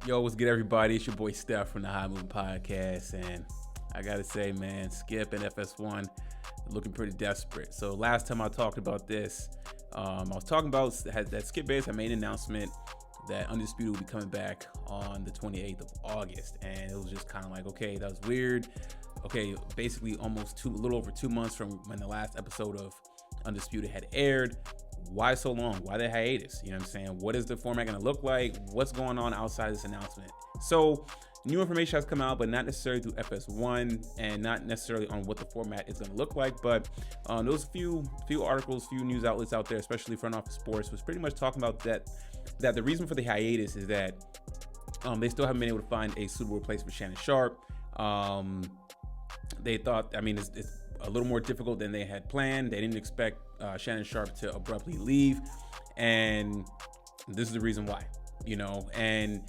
Yo, what's good, everybody? It's your boy Steph from the High Moving Podcast, and I gotta say, man, Skip and FS1 looking pretty desperate. So last time I talked about this, I was talking about that Skip Bayless had made an announcement that Undisputed will be coming back on the 28th of August, and it was just kind of like, okay, that was weird. Okay, basically a little over 2 months from when the last episode of Undisputed had aired. Why so long? Why the hiatus? You know what I'm saying? What is the format going to look like? What's going on outside of this announcement? So new information has come out, but not necessarily through FS1 and not necessarily on what the format is going to look like. But those few articles, few news outlets out there, especially Front Office Sports, was pretty much talking about that the reason for the hiatus is that they still haven't been able to find a suitable replacement for Shannon Sharpe. They thought, it's a little more difficult than they had planned. They didn't expect Shannon Sharpe to abruptly leave, and this is the reason why, and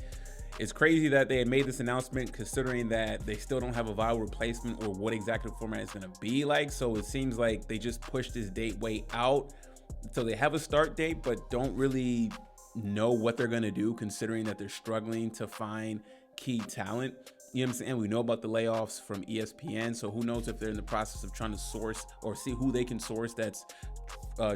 it's crazy that they had made this announcement considering that they still don't have a viable replacement or what exactly the format is going to be like. So it seems like they just pushed this date way out. So they have a start date, but don't really know what they're going to do considering that they're struggling to find key talent. You know what I'm saying? We know about the layoffs from ESPN, so who knows if they're in the process of trying to source or see who they can source that's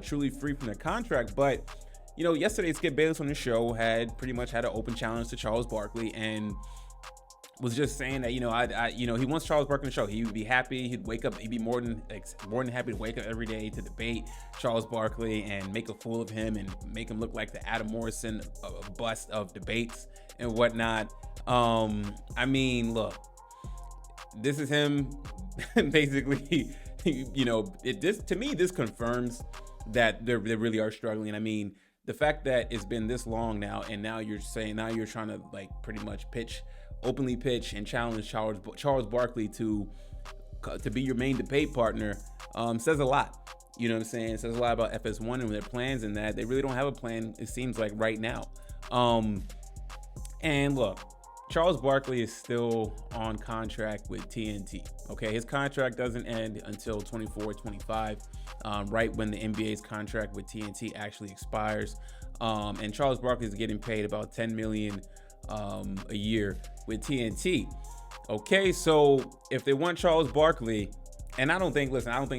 truly free from their contract. But, yesterday Skip Bayless on the show had pretty much had an open challenge to Charles Barkley and was just saying that, he wants Charles Barkley on the show. He would be happy. He'd wake up. He'd be more than happy to wake up every day to debate Charles Barkley and make a fool of him and make him look like the Adam Morrison bust of debates and whatnot. Look, this is him basically, to me, this confirms that they really are struggling. The fact that it's been this long now, and now you're trying to pretty much openly pitch and challenge Charles Barkley to be your main debate partner, says a lot. You know what I'm saying? It says a lot about FS1 and their plans, and that they really don't have a plan, it seems like, right now. And look, Charles Barkley is still on contract with TNT. Okay, his contract doesn't end until 24-25, right when the NBA's contract with TNT actually expires. And Charles Barkley is getting paid about $10 million a year with TNT. Okay, so if they want Charles Barkley, and I don't think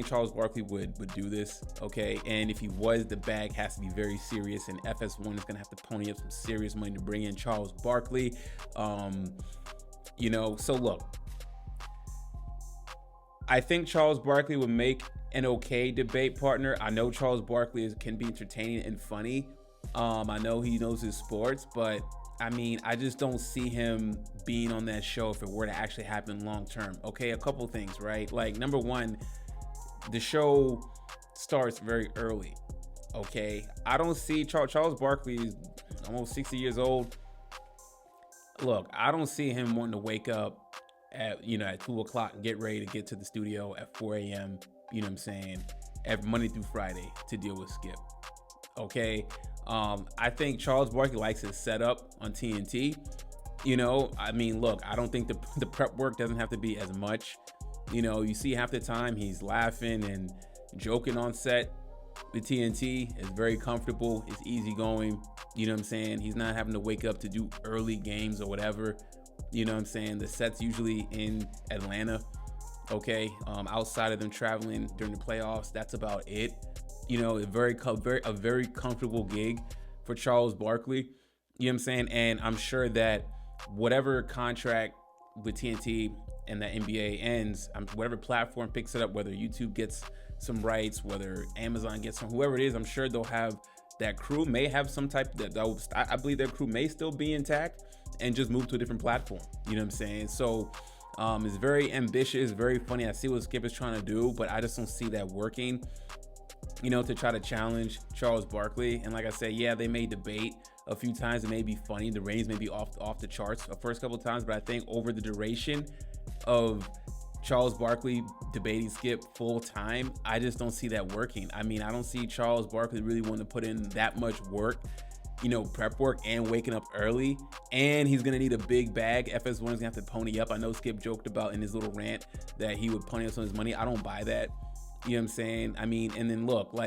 Charles Barkley would do this, okay? And if he was, the bag has to be very serious, and FS1 is going to have to pony up some serious money to bring in Charles Barkley. So look, I think Charles Barkley would make an okay debate partner. I know Charles Barkley can be entertaining and funny. I know he knows his sports, but I just don't see him being on that show if it were to actually happen long term. Okay, a couple things, right? Like, number one, the show starts very early. Okay, I don't see Charles Barkley is almost 60 years old. Look, I don't see him wanting to wake up at 2 o'clock and get ready to get to the studio at 4 a.m. You know what I'm saying? Every Monday through Friday to deal with Skip. Okay. I think Charles Barkley likes his setup on TNT. Look, I don't think the prep work doesn't have to be as much. You see half the time he's laughing and joking on set with TNT. It's very comfortable. It's easygoing. You know what I'm saying? He's not having to wake up to do early games or whatever. You know what I'm saying? The set's usually in Atlanta. Okay. Outside of them traveling during the playoffs, that's about it. A very comfortable gig for Charles Barkley. You know what I'm saying? And I'm sure that whatever contract with TNT and the NBA ends, whatever platform picks it up, whether YouTube gets some rights, whether Amazon gets some, whoever it is, I'm sure they'll have that crew may have some type I believe their crew may still be intact and just move to a different platform. You know what I'm saying? So it's very ambitious, very funny. I see what Skip is trying to do, but I just don't see that working. To try to challenge Charles Barkley. And like I said, yeah, they may debate a few times. It may be funny. The ratings may be off the charts the first couple of times, but I think over the duration of Charles Barkley debating Skip full time, I just don't see that working. I don't see Charles Barkley really wanting to put in that much work, prep work and waking up early. And he's going to need a big bag. FS1 is going to have to pony up. I know Skip joked about in his little rant that he would pony up some of his money. I don't buy that. You know what I'm saying? And then look,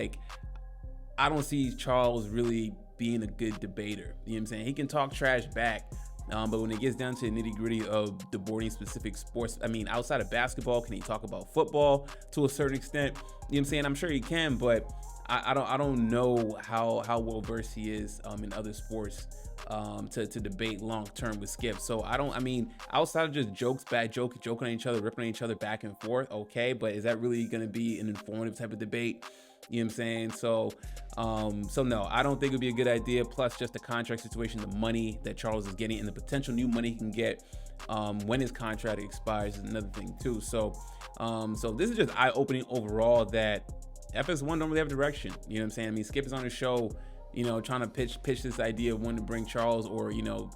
I don't see Charles really being a good debater. You know what I'm saying? He can talk trash back, But when it gets down to the nitty gritty of the boarding specific sports, I mean, outside of basketball, can he talk about football to a certain extent? You know what I'm saying? I'm sure he can, but I don't know how well versed he is in other sports to debate long term with Skip. So I mean, outside of just joking on each other, ripping on each other back and forth, okay, but is that really going to be an informative type of debate? You know what I'm saying? So no, I don't think it would be a good idea. Plus, just the contract situation, the money that Charles is getting, and the potential new money he can get when his contract expires is another thing too. So this is just eye-opening overall that FS1 don't really have direction. You know what I'm saying? I mean, Skip is on the show, you know, trying to pitch this idea of wanting to bring Charles, or, you know,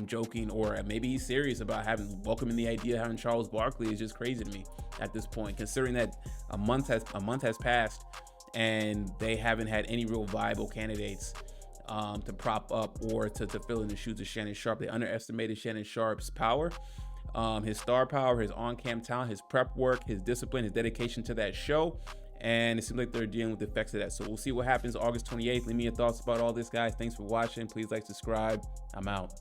joking, or maybe he's serious about welcoming the idea of having Charles Barkley. Is just crazy to me at this point, considering that a month has passed and they haven't had any real viable candidates to prop up or to fill in the shoes of Shannon Sharpe. They underestimated Shannon Sharpe's power, his star power, his on-cam talent, his prep work, his discipline, his dedication to that show. And it seems like they're dealing with the effects of that. So we'll see what happens August 28th. Leave me your thoughts about all this, guys. Thanks for watching. Please like, subscribe. I'm out.